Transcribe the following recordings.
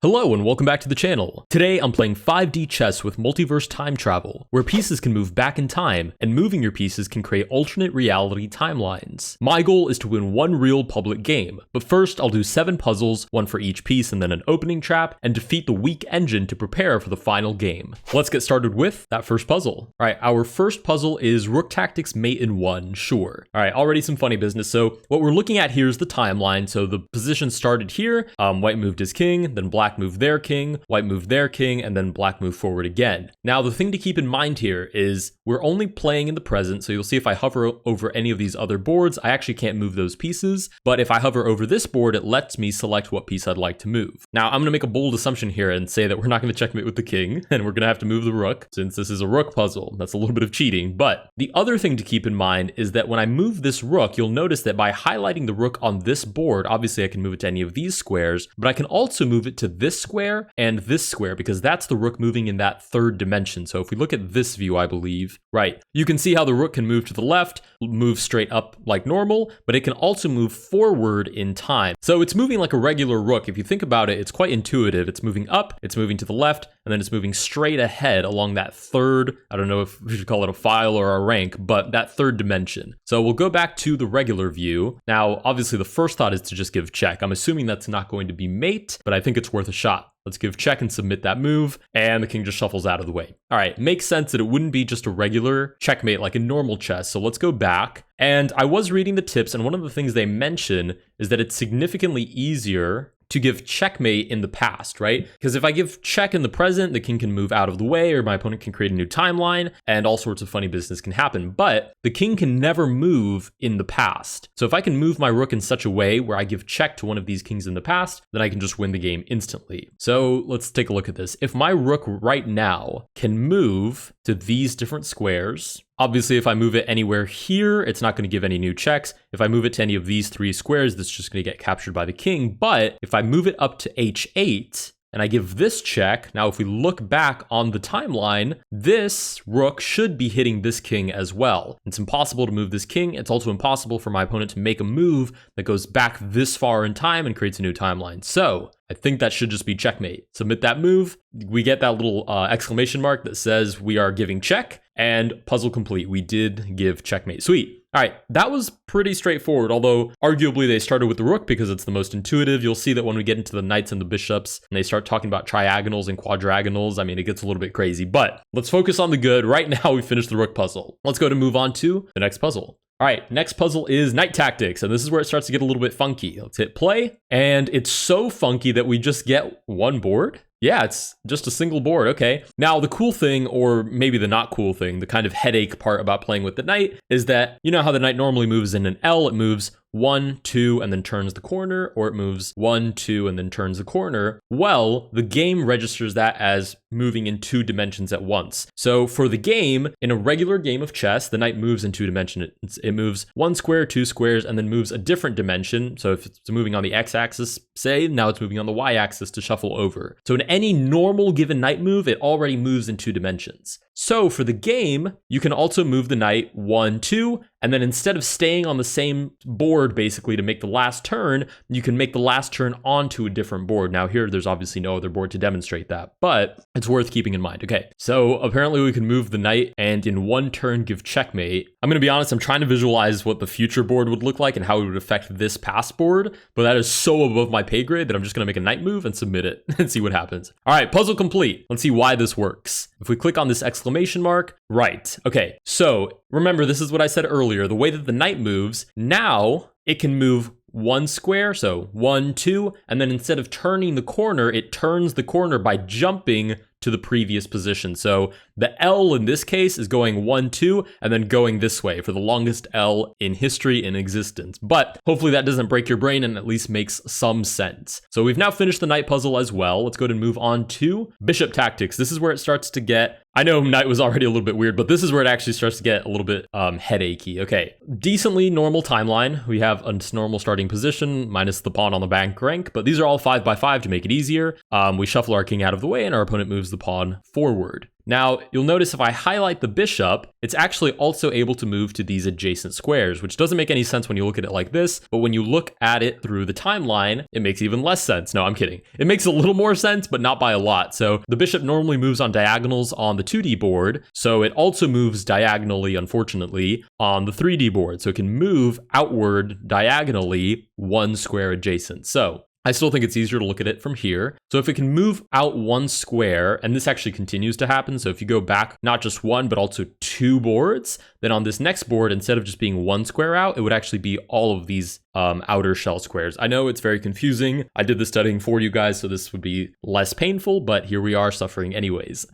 Hello and welcome back to the channel. Today I'm playing 5D chess with multiverse time travel, where pieces can move back in time, and moving your pieces can create alternate reality timelines. My goal is to win one real public game, but first I'll do 7 puzzles, one for each piece and then an opening trap, and defeat the weak engine to prepare for the final game. Let's get started with that first puzzle. Alright, our first puzzle is Rook Tactics Mate in 1, sure. Alright, already some funny business. So what we're looking at here is the timeline. So the position started here, white moved his king, then black moved their king, white moved their king, and then black moved forward again. Now, the thing to keep in mind here is we're only playing in the present, so you'll see if I hover over any of these other boards, I actually can't move those pieces, but if I hover over this board, it lets me select what piece I'd like to move. Now, I'm going to make a bold assumption here and say that we're not going to checkmate with the king, and we're going to have to move the rook, since this is a rook puzzle. That's a little bit of cheating, but the other thing to keep in mind is that when I move this rook, you'll notice that by highlighting the rook on this board, obviously I can move it to any of these squares, but I can also move it to this square and this square because that's the rook moving in that third dimension. So if we look at this view, I believe, right, you can see how the rook can move to the left, move straight up like normal, but it can also move forward in time. So it's moving like a regular rook. If you think about it, it's quite intuitive. It's moving up, it's moving to the left, and then it's moving straight ahead along that third, I don't know if we should call it a file or a rank, but that third dimension. So we'll go back to the regular view. Now, obviously the first thought is to just give check. I'm assuming that's not going to be mate, but I think it's worth a shot. Let's give check and submit that move, and the king just shuffles out of the way. All right, makes sense that it wouldn't be just a regular checkmate like in normal chess. So let's go back. And I was reading the tips, and one of the things they mention is that it's significantly easier to give checkmate in the past, right? Because if I give check in the present, the king can move out of the way, or my opponent can create a new timeline, and all sorts of funny business can happen. But the king can never move in the past. So if I can move my rook in such a way where I give check to one of these kings in the past, then I can just win the game instantly. So let's take a look at this. If my rook right now can move to these different squares, obviously, if I move it anywhere here, it's not going to give any new checks. If I move it to any of these 3 squares, that's just going to get captured by the king. But if I move it up to h8 and I give this check, now if we look back on the timeline, this rook should be hitting this king as well. It's impossible to move this king. It's also impossible for my opponent to make a move that goes back this far in time and creates a new timeline. So I think that should just be checkmate. Submit that move. We get that little exclamation mark that says we are giving check, and puzzle complete. We did give checkmate. Sweet. All right, that was pretty straightforward, although arguably they started with the rook because it's the most intuitive. You'll see that when we get into the knights and the bishops and they start talking about triagonals and quadragonals, I mean, it gets a little bit crazy, but let's focus on the good. Right now, we finished the rook puzzle. Let's go to move on to the next puzzle. All right, next puzzle is Knight Tactics, and this is where it starts to get a little bit funky. Let's hit play, and it's so funky that we just get one board. Yeah, it's just a single board, okay. Now, the cool thing, or maybe the not cool thing, the kind of headache part about playing with the knight is that, you know how the knight normally moves in an L, it moves 1, 2, and then turns the corner, or it moves 1, 2, and then turns the corner. Well, the game registers that as moving in 2 dimensions at once. So for the game, in a regular game of chess, the knight moves in 2 dimensions. It moves 1 square, 2 squares, and then moves a different dimension. So if it's moving on the x-axis, say, now it's moving on the y-axis to shuffle over. So in any normal given knight move, it already moves in 2 dimensions. So for the game, you can also move the knight 1, 2, and then instead of staying on the same board basically to make the last turn, you can make the last turn onto a different board. Now here, there's obviously no other board to demonstrate that, but it's worth keeping in mind. Okay, so apparently we can move the knight and in one turn give checkmate. I'm gonna be honest, I'm trying to visualize what the future board would look like and how it would affect this past board, but that is so above my pay grade that I'm just gonna make a knight move and submit it and see what happens. All right, puzzle complete. Let's see why this works. If we click on this exclamation mark, right, okay, so remember, this is what I said earlier, the way that the knight moves, now it can move 1 square, so 1, 2, and then instead of turning the corner, it turns the corner by jumping to the previous position. So the L in this case is going 1, 2, and then going this way for the longest L in history in existence. But hopefully that doesn't break your brain and at least makes some sense. So we've now finished the knight puzzle as well. Let's go ahead and move on to Bishop Tactics. This is where it starts to get, I know knight was already a little bit weird, but this is where it actually starts to get a little bit headachy. Okay, decently normal timeline. We have a normal starting position minus the pawn on the bank rank, but these are all 5 by 5 to make it easier. We shuffle our king out of the way and our opponent moves the pawn forward. Now, you'll notice if I highlight the bishop, it's actually also able to move to these adjacent squares, which doesn't make any sense when you look at it like this, but when you look at it through the timeline, it makes even less sense. No, I'm kidding. It makes a little more sense, but not by a lot. So the bishop normally moves on diagonals on the 2D board, so it also moves diagonally, unfortunately, on the 3D board. So it can move outward diagonally one square adjacent. So I still think it's easier to look at it from here. So if it can move out one square, and this actually continues to happen, so if you go back not just one, but also two boards, then on this next board, instead of just being one square out, it would actually be all of these outer shell squares. I know it's very confusing. I did the studying for you guys, so this would be less painful, but here we are suffering anyways.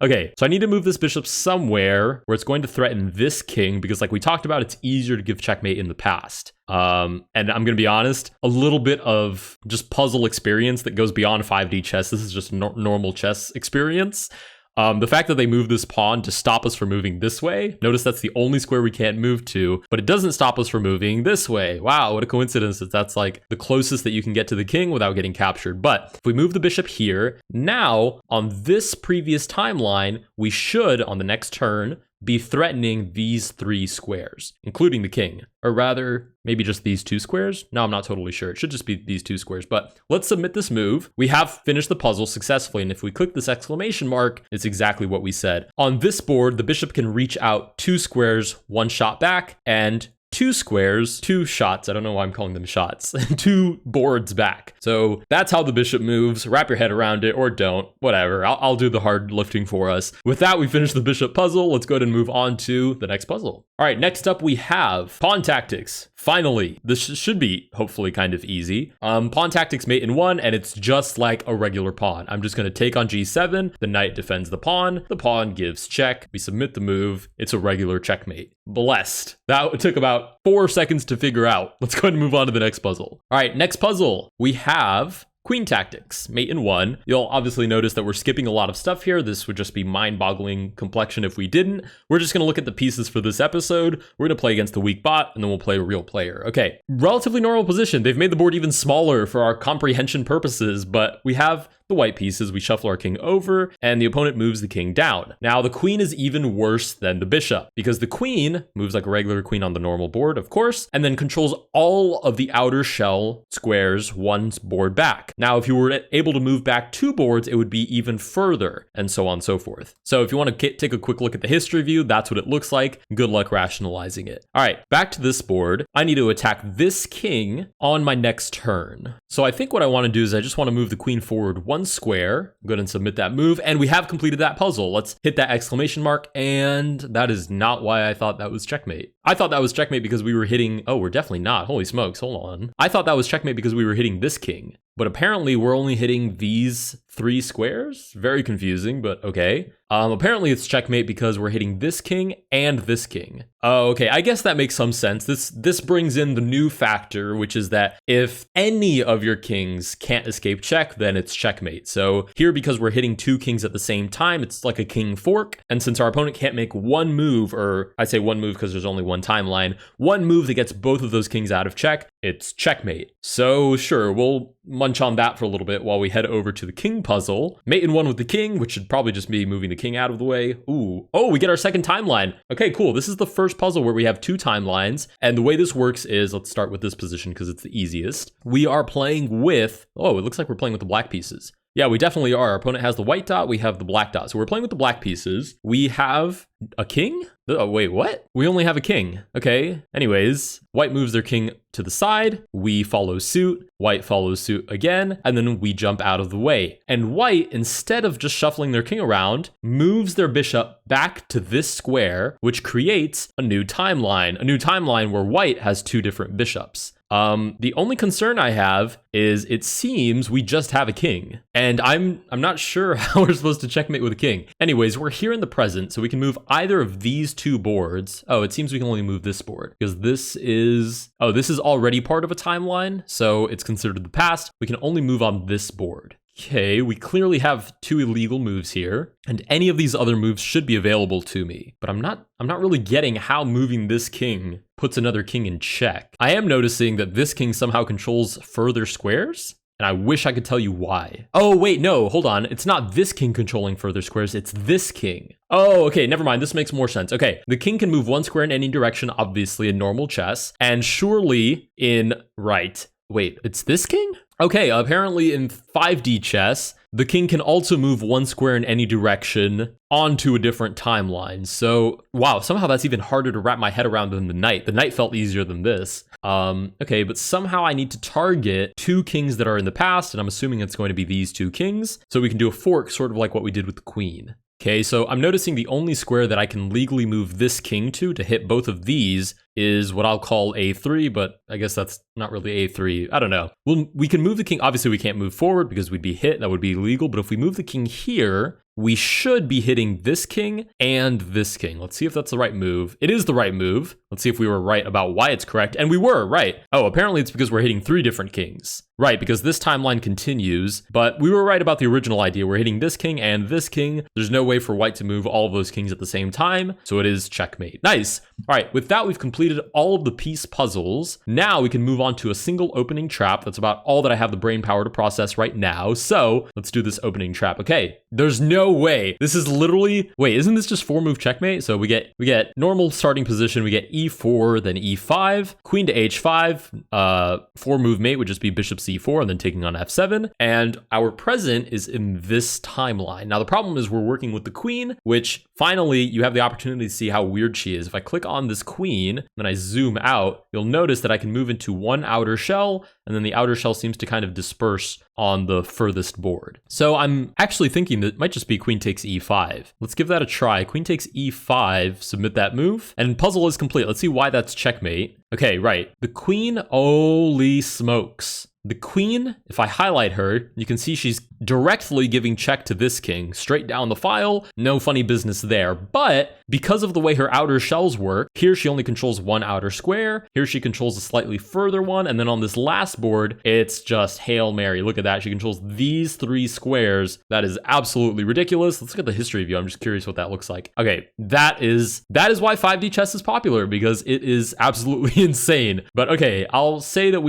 Okay, so I need to move this bishop somewhere where it's going to threaten this king, because like we talked about, it's easier to give checkmate in the past. And I'm gonna be honest, a little bit of just puzzle experience that goes beyond 5D chess. This is just normal chess experience. The fact that they move this pawn to stop us from moving this way, notice that's the only square we can't move to, but it doesn't stop us from moving this way. Wow, what a coincidence that that's like the closest that you can get to the king without getting captured. But if we move the bishop here, now on this previous timeline, we should, on the next turn, be threatening these three squares, including the king. Or rather, maybe just these two squares? No, I'm not totally sure. It should just be these two squares, but let's submit this move. We have finished the puzzle successfully, and if we click this exclamation mark, it's exactly what we said. On this board, the bishop can reach out two squares, one shot back, and two squares, two shots, I don't know why I'm calling them shots, two boards back. So that's how the bishop moves. Wrap your head around it or don't, whatever. I'll do the hard lifting for us. With that, we finished the bishop puzzle. Let's go ahead and move on to the next puzzle. All right, next up we have pawn tactics. Finally, this should be hopefully kind of easy. Pawn tactics mate in one, and it's just like a regular pawn. I'm just gonna take on G7, the knight defends the pawn gives check, we submit the move, it's a regular checkmate. Blessed. That took about 4 seconds to figure out. Let's go ahead and move on to the next puzzle. All right, next puzzle, we have queen tactics, mate in one. You'll obviously notice that we're skipping a lot of stuff here. This would just be mind-boggling complexion if we didn't. We're just gonna look at the pieces for this episode. We're gonna play against the weak bot, and then we'll play a real player. Okay, relatively normal position. They've made the board even smaller for our comprehension purposes, but we have the white pieces. We shuffle our king over, and the opponent moves the king down. Now, the queen is even worse than the bishop, because the queen moves like a regular queen on the normal board, of course, and then controls all of the outer shell squares one board back. Now, if you were able to move back two boards, it would be even further, and so on and so forth. So if you want to take a quick look at the history view, that's what it looks like. Good luck rationalizing it. All right, back to this board. I need to attack this king on my next turn. So I think what I want to do is I just want to move the queen forward one square. Go ahead and submit that move, and we have completed that puzzle. Let's hit that exclamation mark, and that is not why I thought that was checkmate. I thought that was checkmate because we were hitting, oh, we're definitely not. Holy smokes, hold on. I thought that was checkmate because we were hitting this king, but apparently we're only hitting these three squares. Very confusing, but okay. Apparently it's checkmate because we're hitting this king and this king. Oh, okay, I guess that makes some sense. This brings in the new factor, which is that if any of your kings can't escape check, then it's checkmate. So here, because we're hitting two kings at the same time, it's like a king fork. And since our opponent can't make one move, or I say one move because there's only one timeline, one move that gets both of those kings out of check, it's checkmate. So sure, we'll munch on that for a little bit while we head over to the king puzzle. Mate in one with the king, which should probably just be moving the king out of the way. Ooh, oh, we get our second timeline. Okay, cool. This is the first puzzle where we have two timelines. And the way this works is, let's start with this position because it's the easiest. We are playing with, oh, it looks like we're playing with the black pieces. Yeah, we definitely are. Our opponent has the white dot, we have the black dot. So we're playing with the black pieces. We have a king? Oh, wait, what? We only have a king. Okay, anyways, white moves their king to the side, we follow suit, white follows suit again, and then we jump out of the way. And white, instead of just shuffling their king around, moves their bishop back to this square, which creates a new timeline where white has two different bishops. The only concern I have is it seems we just have a king, and I'm not sure how we're supposed to checkmate with a king. Anyways, we're here in the present, so we can move either of these two boards. Oh, it seems we can only move this board because this is already part of a timeline, so it's considered the past. We can only move on this board. Okay, we clearly have two illegal moves here, and any of these other moves should be available to me, but I'm not really getting how moving this king puts another king in check. I am noticing that this king somehow controls further squares. and I wish I could tell you why. Oh, wait, no, hold on. It's not this king controlling further squares, it's this king. Oh, okay, never mind. This makes more sense. Okay, the king can move one square in any direction, obviously in normal chess, and surely in, right. Wait, it's this king? Okay, apparently in 5D chess, the king can also move one square in any direction onto a different timeline. So, wow, somehow that's even harder to wrap my head around than the knight. The knight felt easier than this. Okay, but somehow I need to target two kings that are in the past, and I'm assuming it's going to be these two kings. So we can do a fork, sort of like what we did with the queen. Okay, so I'm noticing the only square that I can legally move this king to hit both of these is what I'll call A3, but I guess that's not really A3. I don't know. We can move the king. Obviously, we can't move forward because we'd be hit. That would be illegal. But if we move the king here, we should be hitting this king and this king. Let's see if that's the right move. It is the right move. Let's see if we were right about why it's correct. And we were right. Oh, apparently it's because we're hitting 3 different kings. Right, because this timeline continues, but we were right about the original idea. We're hitting this king and this king. There's no way for white to move all of those kings at the same time, so it is checkmate. Nice. All right, with that, we've completed all of the piece puzzles. Now we can move on to a single opening trap. That's about all that I have the brain power to process right now. So let's do this opening trap. Okay, there's no way. This is literally, wait, isn't this just 4-move checkmate? So we get normal starting position. We get E4, then E5, queen to H5. 4-move mate would just be bishop C4 and then taking on F7. And our present is in this timeline. Now the problem is we're working with the queen, which finally you have the opportunity to see how weird she is. If I click on this queen, then I zoom out, you'll notice that I can move into one outer shell, and then the outer shell seems to kind of disperse on the furthest board. So I'm actually thinking that it might just be queen takes E5. Let's give that a try. Queen takes E5, submit that move, and puzzle is complete. Let's see why that's checkmate. Okay, right. The queen, holy smokes. The queen, if I highlight her, you can see she's directly giving check to this king, straight down the file, no funny business there. But because of the way her outer shells work, here she only controls one outer square, here she controls a slightly further one, and then on this last board, it's just Hail Mary. Look at that, she controls these 3 squares. That is absolutely ridiculous. Let's look at the history view. I'm just curious what that looks like. Okay, that is why 5D chess is popular, because it is absolutely insane. But okay, I'll say that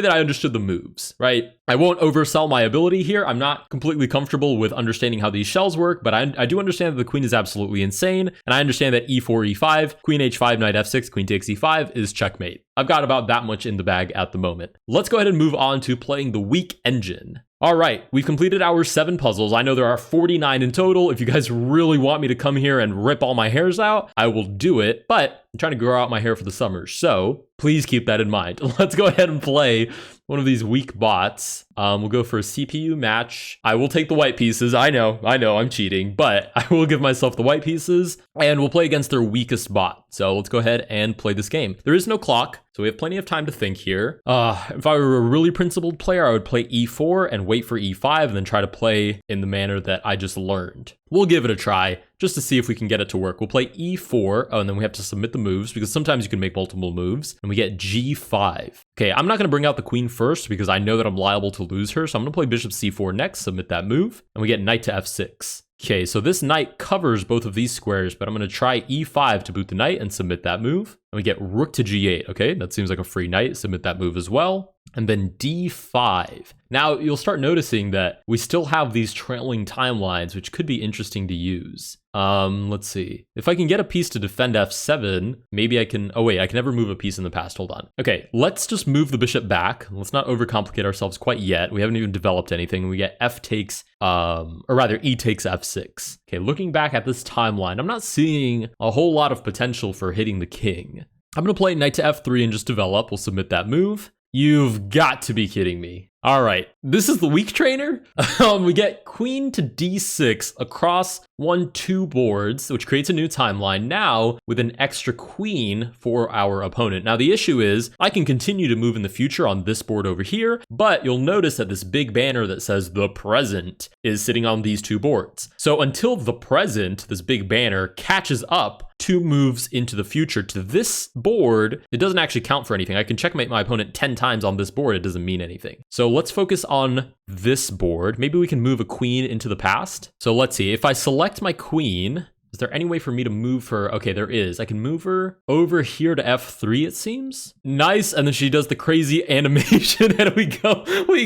I understood the moves, right? I won't oversell my ability here. I'm not completely comfortable with understanding how these shells work, but I do understand that the queen is absolutely insane, and I understand that E4, E5, queen H5, knight F6, queen takes E5 is checkmate. I've got about that much in the bag at the moment. Let's go ahead and move on to playing the weak engine. All right, we've completed our 7 puzzles. I know there are 49 in total. If you guys really want me to come here and rip all my hairs out, I will do it, but I'm trying to grow out my hair for the summer, so please keep that in mind. Let's go ahead and play one of these weak bots. We'll go for a CPU match. I will take the white pieces. I know, I'm cheating, but I will give myself the white pieces, and we'll play against their weakest bot. So let's go ahead and play this game. There is no clock, so we have plenty of time to think here. If I were a really principled player, I would play E4 and wait for E5 and then try to play in the manner that I just learned. We'll give it a try just to see if we can get it to work. We'll play E4, and then we have to submit the moves because sometimes you can make multiple moves, and we get G5. Okay, I'm not gonna bring out the queen first because I know that I'm liable to lose her, so I'm gonna play bishop C4 next, submit that move, and we get knight to F6. Okay, so this knight covers both of these squares, but I'm gonna try E5 to boot the knight and submit that move. And we get rook to G8, okay? That seems like a free knight, submit that move as well. And then D5. Now, you'll start noticing that we still have these trailing timelines, which could be interesting to use. Let's see. If I can get a piece to defend F7, maybe I can, oh wait, I can never move a piece in the past, hold on. Okay, let's just move the bishop back. Let's not overcomplicate ourselves quite yet. We haven't even developed anything. We get F takes, or rather E takes F6. Okay, looking back at this timeline, I'm not seeing a whole lot of potential for hitting the king. I'm gonna play knight to F3 and just develop. We'll submit that move. You've got to be kidding me. All right, this is the weak trainer. We get queen to D6 across 1-2 boards, which creates a new timeline now with an extra queen for our opponent. Now, the issue is I can continue to move in the future on this board over here, but you'll notice that this big banner that says the present is sitting on these 2 boards. So until the present, this big banner catches up 2 moves into the future to this board, it doesn't actually count for anything. I can checkmate my opponent 10 times on this board. It doesn't mean anything. So let's focus on this board. Maybe we can move a queen into the past. So let's see. If I select my queen, Is there any way for me to move her? Okay, there is. I can move her over here to F3, it seems. Nice. And then she does the crazy animation and we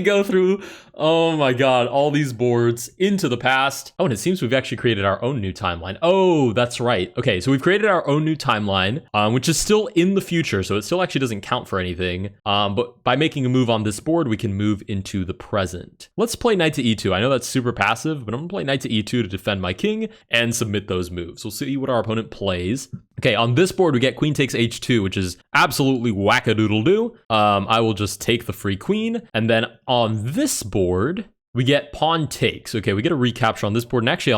go through, oh my God, all these boards into the past. Oh, and it seems we've actually created our own new timeline. Oh, that's right. Okay, so we've created our own new timeline, which is still in the future. So it still actually doesn't count for anything. But by making a move on this board, we can move into the present. Let's play knight to E2. I know that's super passive, but I'm gonna play knight to E2 to defend my king and submit those moves. We'll see what our opponent plays. Okay, on this board, we get queen takes H2, which is absolutely whack-a-doodle-doo. I will just take the free queen. And then on this board, we get pawn takes. Okay, we get a recapture on this board. And actually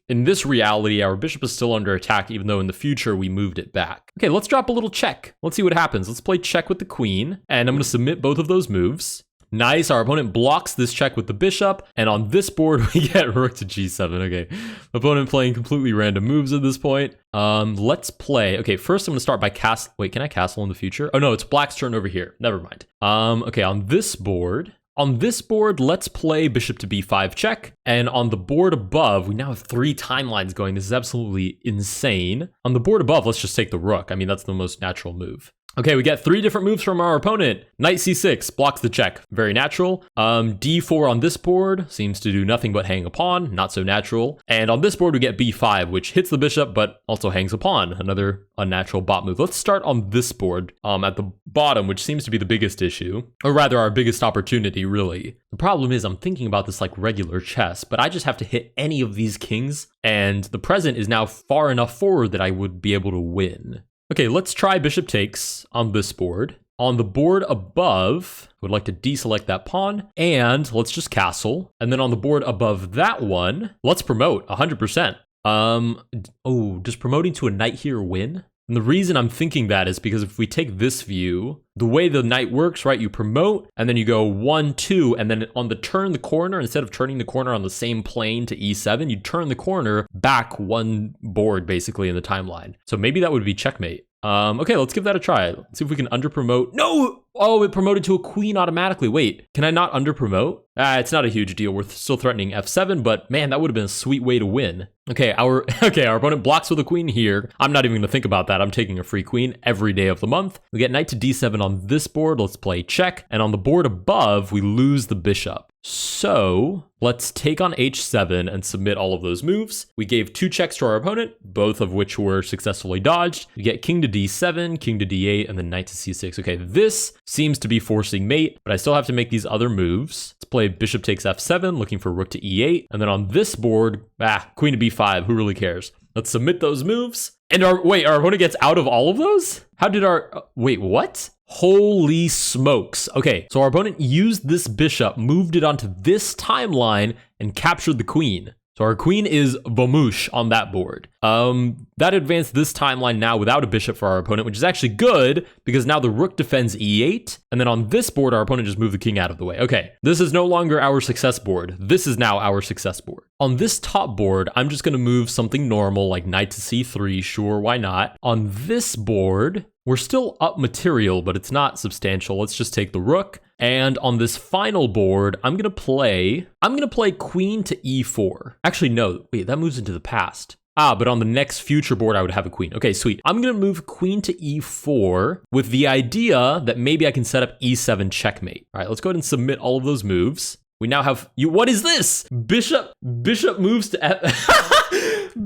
in this reality, our bishop is still under attack, even though in the future we moved it back. Okay, let's drop a little check. Let's see what happens. Let's play check with the queen. And I'm gonna submit both of those moves. Nice, our opponent blocks this check with the bishop, and on this board we get rook to g7. Okay, opponent playing completely random moves at this point. Let's play. Okay, first I'm gonna start by castle. Wait, can I castle in the future? Oh no, it's black's turn over here. Never mind. Okay, on this board, let's play bishop to b5 check. And on the board above, we now have 3 timelines going. This is absolutely insane. On the board above, let's just take the rook. I mean, that's the most natural move. Okay, we get 3 different moves from our opponent. Knight c6 blocks the check. Very natural. d4 on this board seems to do nothing but hang a pawn. Not so natural. And on this board, we get b5, which hits the bishop, but also hangs a pawn. Another unnatural bot move. Let's start on this board at the bottom, which seems to be the biggest issue. Or rather, our biggest opportunity, really. The problem is I'm thinking about this like regular chess, but I just have to hit any of these kings, and the present is now far enough forward that I would be able to win. Okay, let's try bishop takes on this board. On the board above, I would like to deselect that pawn, and let's just castle. And then on the board above that one, let's promote 100%. Oh, does promoting to a knight here win? And the reason I'm thinking that is because if we take this view, the way the knight works, right, you promote and then you go 1, 2, and then on the turn the corner, instead of turning the corner on the same plane to e7, you turn the corner back 1 board basically in the timeline. So maybe that would be checkmate. Okay, let's give that a try. Let's see if we can under promote. No! Oh, it promoted to a queen automatically. Wait, can I not under promote? It's not a huge deal. We're still threatening f7, but man, that would have been a sweet way to win. Okay, our opponent blocks with a queen here. I'm not even gonna think about that. I'm taking a free queen every day of the month. We get knight to d7 on this board. Let's play check. And on the board above, we lose the bishop. So let's take on h7 and submit all of those moves. We gave 2 checks to our opponent, both of which were successfully dodged. We get king to d7, king to d8, and then knight to c6. Okay, this seems to be forcing mate, but I still have to make these other moves. Let's play bishop takes f7, looking for rook to e8. And then on this board, queen to b5, who really cares? Let's submit those moves. And our opponent gets out of all of those? How did wait, what? Holy smokes. Okay, so our opponent used this bishop, moved it onto this timeline, and captured the queen. So our queen is vamoosh on that board. That advanced this timeline now without a bishop for our opponent, which is actually good because now the rook defends e8. And then on this board, our opponent just moved the king out of the way. Okay, this is no longer our success board. This is now our success board. On this top board, I'm just gonna move something normal like knight to c3, sure, why not? On this board, we're still up material, but it's not substantial. Let's just take the rook. And on this final board, I'm gonna play queen to e4. Actually, no, wait, that moves into the past. But on the next future board, I would have a queen. Okay, sweet. I'm gonna move queen to e4 with the idea that maybe I can set up e7 checkmate. All right, let's go ahead and submit all of those moves. We now have what is this? Bishop moves to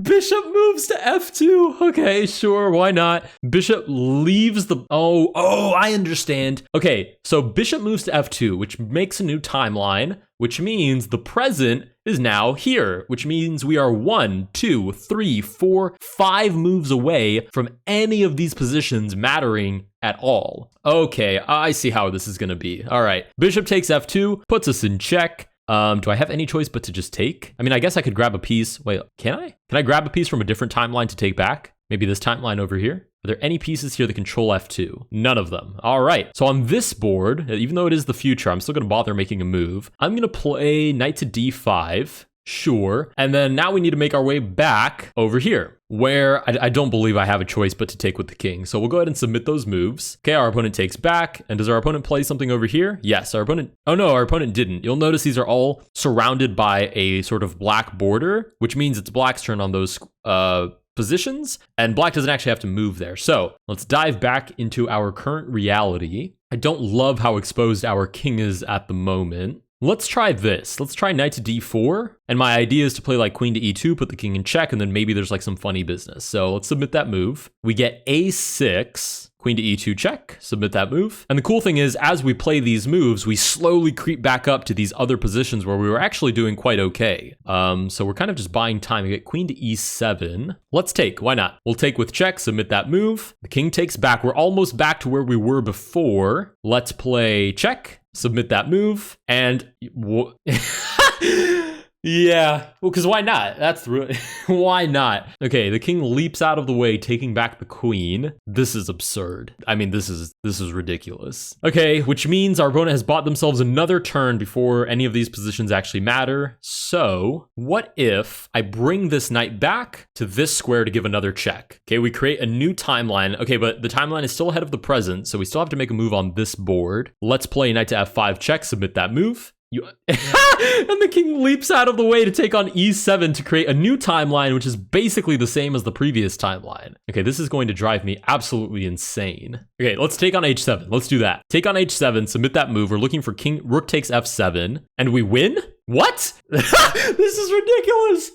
Bishop moves to f2. Okay, sure, why not? Bishop leaves the oh, I understand. Okay, so bishop moves to f2, which makes a new timeline, which means the present is now here, which means we are 1, 2, 3, 4, 5 moves away from any of these positions mattering at all. Okay, I see how this is gonna be. All right, bishop takes f2, puts us in check. Do I have any choice but to just take? I mean, I guess I could grab a piece. Wait, can I? Can I grab a piece from a different timeline to take back? Maybe this timeline over here? Are there any pieces here that control f2? None of them. All right, so on this board, even though it is the future, I'm still gonna bother making a move. I'm gonna play knight to d5. Sure. And then now we need to make our way back over here, where I don't believe I have a choice but to take with the king. So we'll go ahead and submit those moves. Okay, our opponent takes back. And does our opponent play something over here? Yes, our opponent... Oh no, our opponent didn't. You'll notice these are all surrounded by a sort of black border, which means it's black's turn on those positions, and black doesn't actually have to move there. So let's dive back into our current reality. I don't love how exposed our king is at the moment. Let's try this. Let's try knight to d4. And my idea is to play like queen to e2, put the king in check, and then maybe there's like some funny business. So let's submit that move. We get a6, queen to e2 check, submit that move. And the cool thing is, as we play these moves, we slowly creep back up to these other positions where we were actually doing quite okay. So we're kind of just buying time. We get queen to e7. Let's take, why not? We'll take with check, submit that move. The king takes back. We're almost back to where we were before. Let's play check. Submit that move, and yeah, well, because why not? That's why not? Okay, the king leaps out of the way, taking back the queen. This is absurd. I mean, this is ridiculous. Okay, which means our opponent has bought themselves another turn before any of these positions actually matter. So what if I bring this knight back to this square to give another check? Okay, we create a new timeline. Okay, but the timeline is still ahead of the present, so we still have to make a move on this board. Let's play knight to f5 check, submit that move. And the king leaps out of the way to take on e7 to create a new timeline, which is basically the same as the previous timeline. Okay, this is going to drive me absolutely insane. Okay, let's take on h7. Let's do that. Take on h7, submit that move. We're looking for king, rook takes f7, and we win? What? This is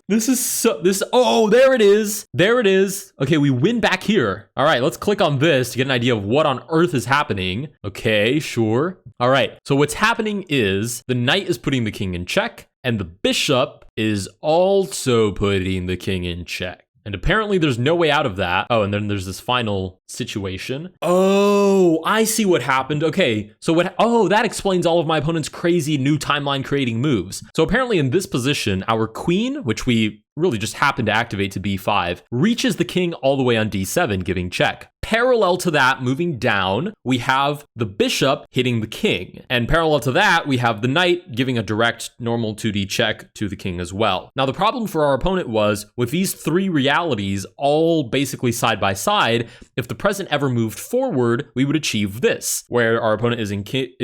ridiculous. Oh, there it is. There it is. Okay, we win back here. All right, let's click on this to get an idea of what on earth is happening. Okay, sure. All right, so what's happening is the knight is putting the king in check, and the bishop is also putting the king in check. And apparently there's no way out of that. Oh, and then there's this final situation. Oh, I see what happened. Okay, so that explains all of my opponent's crazy new timeline creating moves. So apparently in this position, our queen, which we really just happened to activate to b5, reaches the king all the way on d7, giving check. Parallel to that, moving down, we have the bishop hitting the king. And parallel to that, we have the knight giving a direct normal 2D check to the king as well. Now, the problem for our opponent was, with these three realities all basically side by side, if the present ever moved forward, we would achieve this, where our opponent is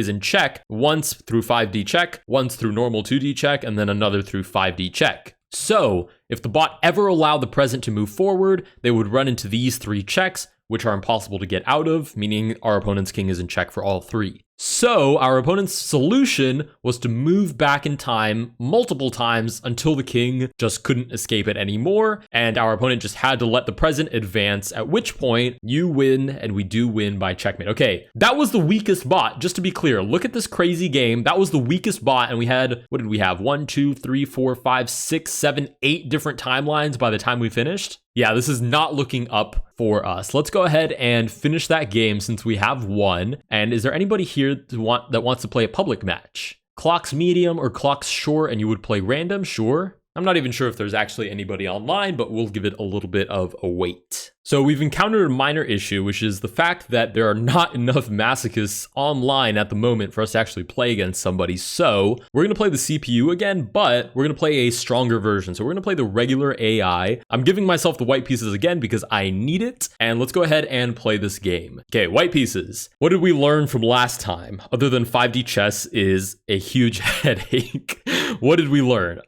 in check once through 5D check, once through normal 2D check, and then another through 5D check. So, if the bot ever allowed the present to move forward, they would run into these three checks, which are impossible to get out of, meaning our opponent's king is in check for all three. So our opponent's solution was to move back in time multiple times until the king just couldn't escape it anymore, and our opponent just had to let the present advance, at which point you win, and we do win by checkmate. Okay, that was the weakest bot, just to be clear. Look at this crazy game. That was the weakest bot, and we had, what did we have? 1, 2, 3, 4, 5, 6, 7, 8 different timelines by the time we finished. Yeah, this is not looking up for us. Let's go ahead and finish that game since we have won. And is there anybody here that wants to play a public match? Clock's medium or clock's short, and you would play random? Sure. I'm not even sure if there's actually anybody online, but we'll give it a little bit of a wait. So we've encountered a minor issue, which is the fact that there are not enough masochists online at the moment for us to actually play against somebody. So we're going to play the CPU again, but we're going to play a stronger version. So we're going to play the regular AI. I'm giving myself the white pieces again because I need it. And let's go ahead and play this game. Okay, white pieces. What did we learn from last time? Other than 5D chess is a huge headache. What did we learn?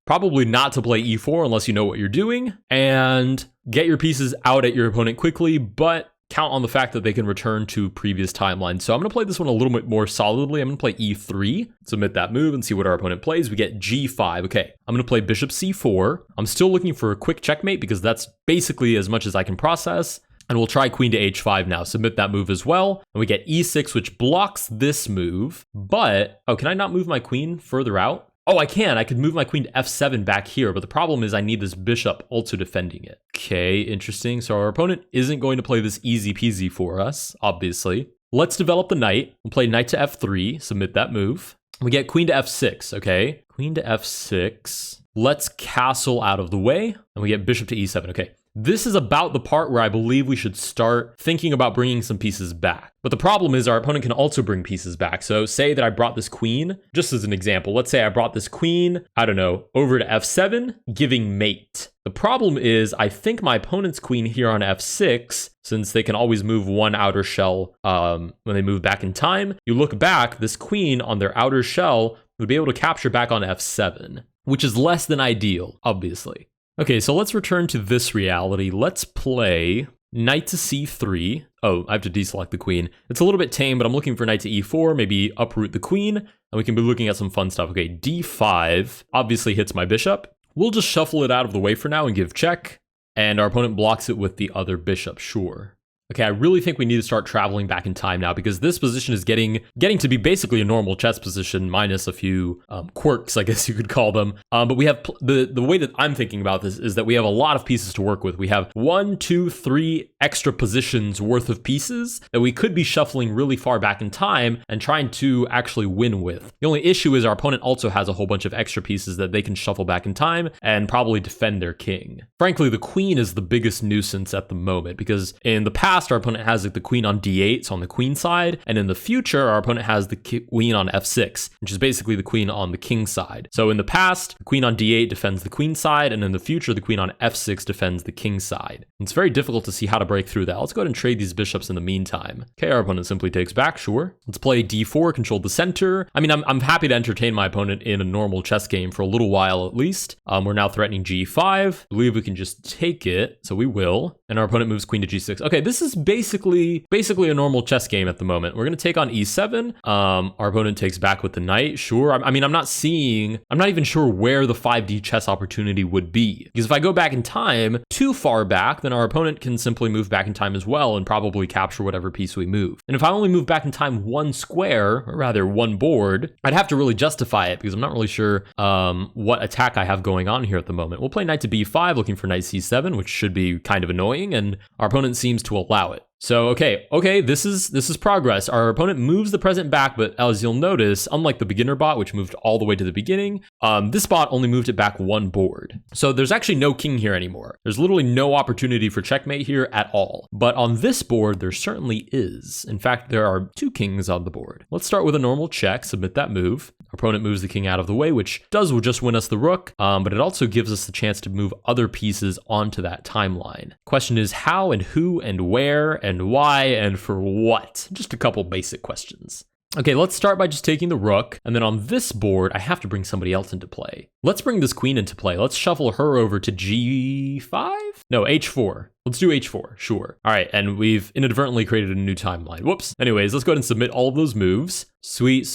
Probably not to play e4 unless you know what you're doing, and get your pieces out at your opponent quickly, but count on the fact that they can return to previous timelines. So I'm going to play this one a little bit more solidly. I'm going to play e3, submit that move, and see what our opponent plays. We get g5. Okay, I'm going to play bishop c4. I'm still looking for a quick checkmate because that's basically as much as I can process. And we'll try queen to h5 now, submit that move as well. And we get e6, which blocks this move. But, oh, can I not move my queen further out? Oh, I can. I could move my queen to f7 back here, but the problem is I need this bishop also defending it. Okay, interesting. So our opponent isn't going to play this easy peasy for us, obviously. Let's develop the knight. We'll play knight to f3, submit that move. We get queen to f6, okay? Queen to f6. Let's castle out of the way, and we get bishop to e7, okay. This is about the part where I believe we should start thinking about bringing some pieces back. But the problem is our opponent can also bring pieces back. So say that I brought this queen, just as an example, let's say I brought this queen, I don't know, over to f7, giving mate. The problem is I think my opponent's queen here on f6, since they can always move one outer shell when they move back in time, you look back, this queen on their outer shell would be able to capture back on f7, which is less than ideal, obviously. Okay, so let's return to this reality. Let's play knight to c3. Oh, I have to deselect the queen. It's a little bit tame, but I'm looking for knight to e4, maybe uproot the queen, and we can be looking at some fun stuff. Okay, d5 obviously hits my bishop. We'll just shuffle it out of the way for now and give check, and our opponent blocks it with the other bishop, sure. Okay, I really think we need to start traveling back in time now because this position is getting to be basically a normal chess position minus a few quirks, I guess you could call them. But we have the way that I'm thinking about this is that we have a lot of pieces to work with. We have 1, 2, 3 extra positions worth of pieces that we could be shuffling really far back in time and trying to actually win with. The only issue is our opponent also has a whole bunch of extra pieces that they can shuffle back in time and probably defend their king. Frankly, the queen is the biggest nuisance at the moment because in the past, our opponent has like the queen on d8, so on the queen side, and in the future, our opponent has the queen on f6, which is basically the queen on the king side. So in the past, the queen on d8 defends the queen side, and in the future, the queen on f6 defends the king side. And it's very difficult to see how to break through that. Let's go ahead and trade these bishops in the meantime. Okay, our opponent simply takes back, sure. Let's play d4, control the center. I mean, I'm happy to entertain my opponent in a normal chess game for a little while at least. We're now threatening g5. I believe we can just take it, so we will. And our opponent moves queen to g6. Okay, this is basically a normal chess game at the moment. We're going to take on e7. Our opponent takes back with the knight. Sure. I mean, I'm not even sure where the 5D chess opportunity would be. Because if I go back in time too far back, then our opponent can simply move back in time as well and probably capture whatever piece we move. And if I only move back in time one square, or rather one board, I'd have to really justify it because I'm not really sure what attack I have going on here at the moment. We'll play knight to b5, looking for knight c7, which should be kind of annoying, and our opponent seems to allow it. So, okay, this is progress. Our opponent moves the present back, but as you'll notice, unlike the beginner bot, which moved all the way to the beginning, this bot only moved it back one board. So there's actually no king here anymore. There's literally no opportunity for checkmate here at all. But on this board, there certainly is. In fact, there are 2 kings on the board. Let's start with a normal check, submit that move. Our opponent moves the king out of the way, which will just win us the rook, but it also gives us the chance to move other pieces onto that timeline. Question is how and who and where and why and for what? Just a couple basic questions. Okay, let's start by just taking the rook, and then on this board, I have to bring somebody else into play. Let's bring this queen into play. Let's shuffle her over to g5? No, h4. Let's do h4, sure. All right, and we've inadvertently created a new timeline. Whoops. Anyways, let's go ahead and submit all of those moves. Sweet,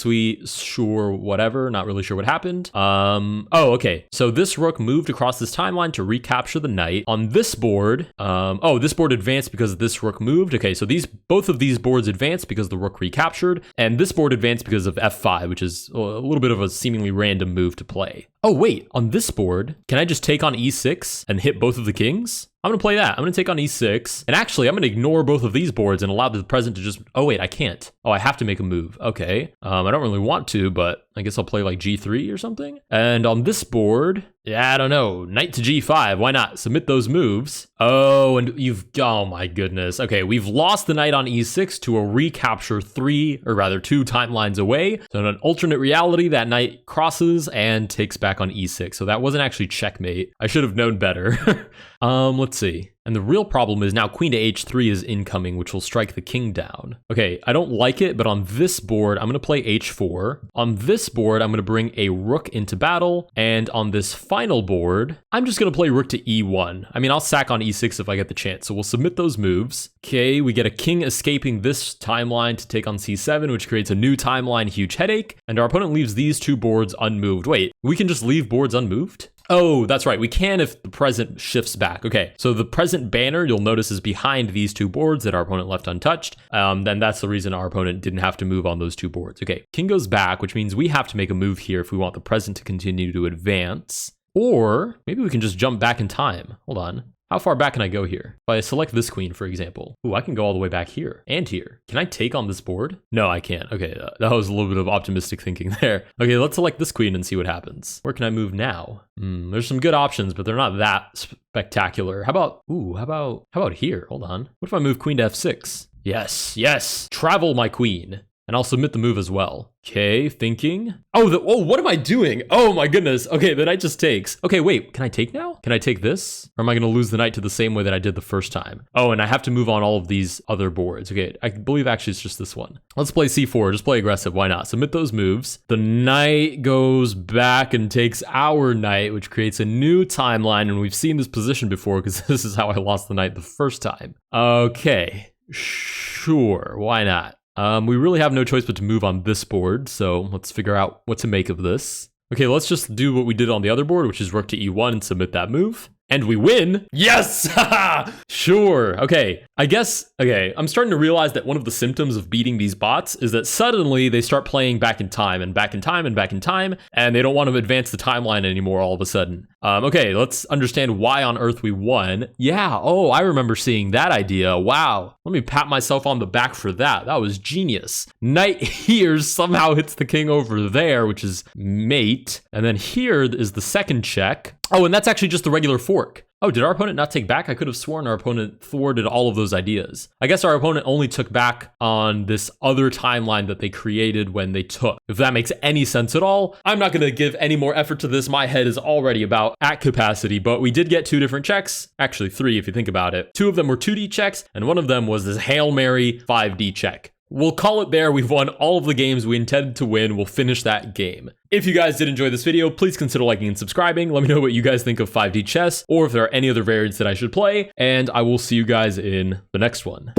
sure, whatever. Not really sure what happened. Oh, okay. So this rook moved across this timeline to recapture the knight. On this board, this board advanced because this rook moved. Okay, so both of these boards advanced because the rook recaptured, and this board advanced because of f5, which is a little bit of a seemingly random move to play. Oh, wait, on this board, can I just take on e6 and hit both of the kings? I'm going to play that. I'm going to take on e6. And actually, I'm going to ignore both of these boards and allow the present to just... Oh, wait, I can't. Oh, I have to make a move. Okay. I don't really want to, but I guess I'll play like g3 or something. And on this board... Yeah, I don't know. Knight to g5. Why not? Submit those moves. Oh, and oh my goodness. Okay, we've lost the knight on e6 to a recapture 2 timelines away. So in an alternate reality, that knight crosses and takes back on e6. So that wasn't actually checkmate. I should have known better. Let's see. And the real problem is now queen to h3 is incoming, which will strike the king down. Okay, I don't like it, but on this board, I'm going to play h4. On this board, I'm going to bring a rook into battle. And on this final board, I'm just going to play rook to e1. I mean, I'll sack on e6 if I get the chance. So we'll submit those moves. Okay, we get a king escaping this timeline to take on c7, which creates a new timeline, huge headache. And our opponent leaves these 2 boards unmoved. Wait, we can just leave boards unmoved? Oh, that's right. We can if the present shifts back. Okay, so the present banner, you'll notice, is behind these 2 boards that our opponent left untouched. Then that's the reason our opponent didn't have to move on those 2 boards. Okay, king goes back, which means we have to make a move here if we want the present to continue to advance. Or maybe we can just jump back in time. Hold on. How far back can I go here? If I select this queen, for example. Ooh, I can go all the way back here and here. Can I take on this board? No, I can't. Okay, that was a little bit of optimistic thinking there. Okay, let's select this queen and see what happens. Where can I move now? There's some good options, but they're not that spectacular. How about here? Hold on. What if I move queen to f6? Yes, travel my queen. and I'll submit the move as well. Okay, thinking. Oh, what am I doing? Oh my goodness. Okay, the knight just takes. Okay, wait, can I take now? Can I take this? Or am I gonna lose the knight to the same way that I did the first time? Oh, and I have to move on all of these other boards. Okay, I believe actually it's just this one. Let's play c4, just play aggressive, why not? Submit those moves. The knight goes back and takes our knight, which creates a new timeline, and we've seen this position before because this is how I lost the knight the first time. Okay, sure, why not? We really have no choice but to move on this board, so let's figure out what to make of this. Okay, let's just do what we did on the other board, which is rook to e1 and submit that move. And we win. Yes! Sure. Okay. I'm starting to realize that one of the symptoms of beating these bots is that suddenly they start playing back in time and back in time and back in time, and they don't want to advance the timeline anymore all of a sudden. Okay, let's understand why on earth we won. Yeah, oh, I remember seeing that idea. Wow. Let me pat myself on the back for that. That was genius. Knight here somehow hits the king over there, which is mate. And then here is the second check. Oh, and that's actually just the regular fork. Oh, did our opponent not take back? I could have sworn our opponent thwarted all of those ideas. I guess our opponent only took back on this other timeline that they created when they took. If that makes any sense at all, I'm not going to give any more effort to this. My head is already about at capacity, but we did get 2 different checks. Actually, 3 if you think about it. 2 of them were 2D checks, and one of them was this Hail Mary 5D check. We'll call it there. We've won all of the games we intended to win. We'll finish that game. If you guys did enjoy this video, please consider liking and subscribing. Let me know what you guys think of 5D chess, or if there are any other variants that I should play, and I will see you guys in the next one.